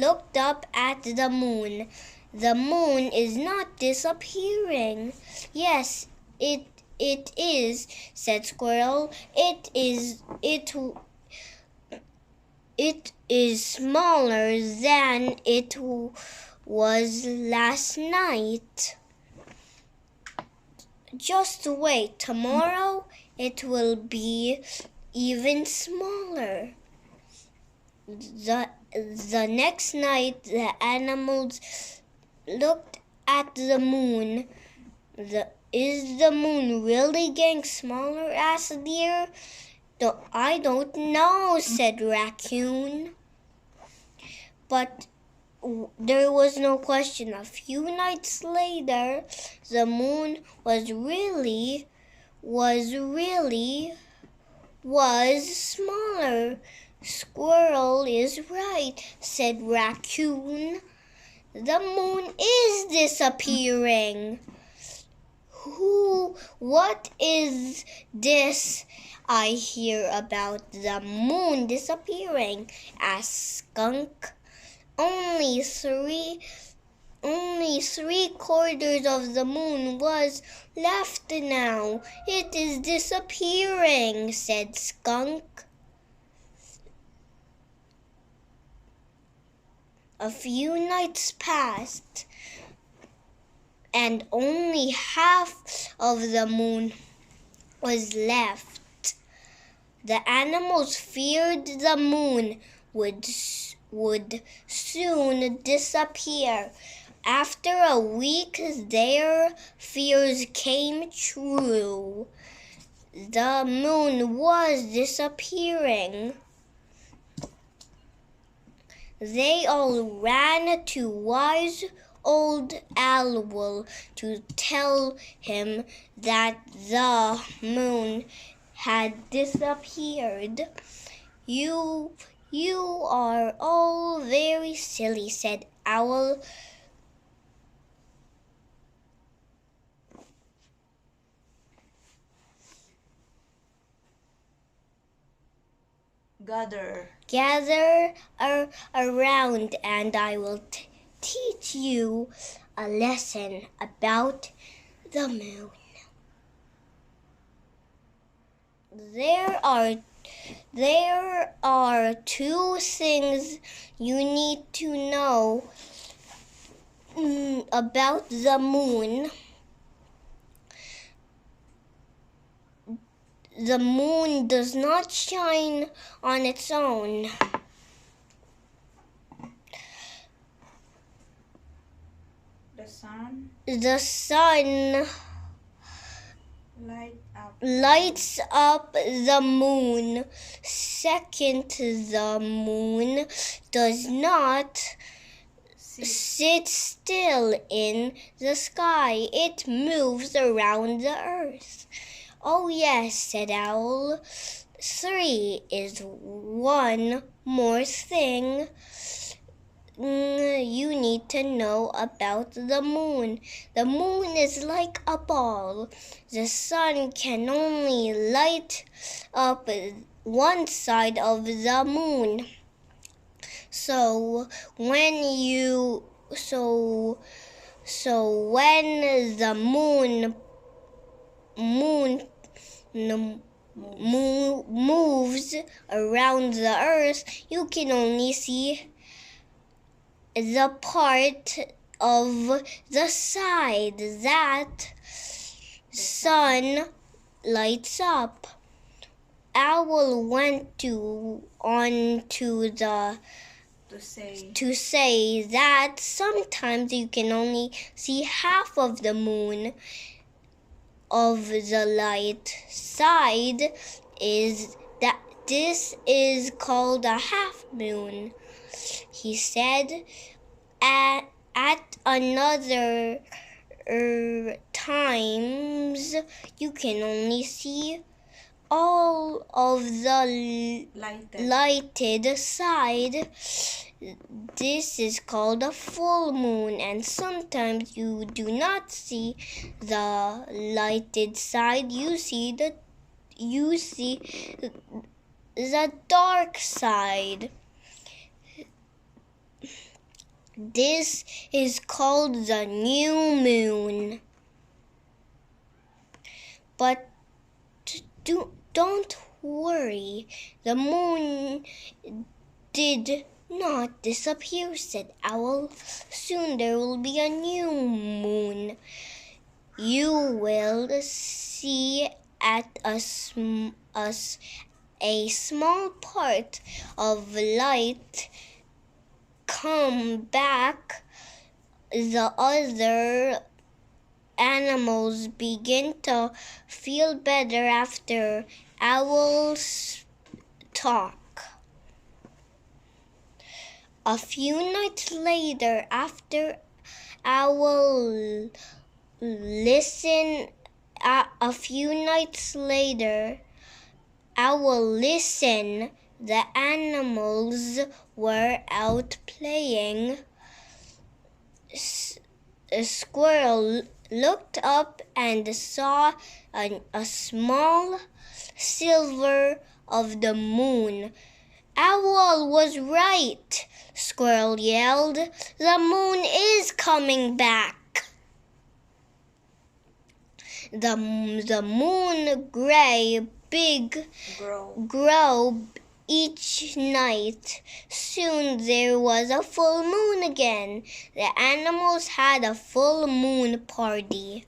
looked up at the moon. The moon is not disappearing. Yes, it is, said Squirrel. It is smaller than it was last night. Just wait, tomorrow it will be even smaller. The next night the animals looked at the moon. Is the moon really getting smaller? asked Deer. I don't know, said Raccoon. But there was no question. A few nights later, the moon was smaller. Squirrel is right, said Raccoon. The moon is disappearing. What is this I hear about the moon disappearing? asked Skunk. Only three-quarters of the moon was left now. It is disappearing, said Skunk. A few nights passed, and only half of the moon was left. The animals feared the moon would soon disappear. After a week, their fears came true. The moon was disappearing. They all ran to wise old Owl to tell him that the moon had disappeared. You are all very silly, said Owl. Gather around and I will teach you a lesson about the moon. There are two things you need to know about the moon. The moon does not shine on its own. The sun lights up the moon. Second, the moon does not sit still in the sky. It moves around the earth. Oh yes, said Owl. 3 is one more thing you need to know about the moon. The moon is like a ball. The sun can only light up one side of the moon. So when the moon moves around the earth, you can only see the part of the side that sun lights up. Owl went on to say that sometimes you can only see half of the moon. Of the light side is that this is called a half moon. He said, at another times you can only see all of the lighted side. This is called a full moon, and sometimes you do not see the lighted side. You see the dark side. This is called the new moon. But don't worry, the moon did not disappear, said Owl. Soon there will be a new moon. You will see at a small part of light come back. The other animals begin to feel better after Owl's talk. A few nights later, after Owl listened, the animals were out playing. A squirrel looked up and saw a small silver of the moon. Owl was right, Squirrel yelled. The moon is coming back. The moon grow each night. Soon there was a full moon again. The animals had a full moon party.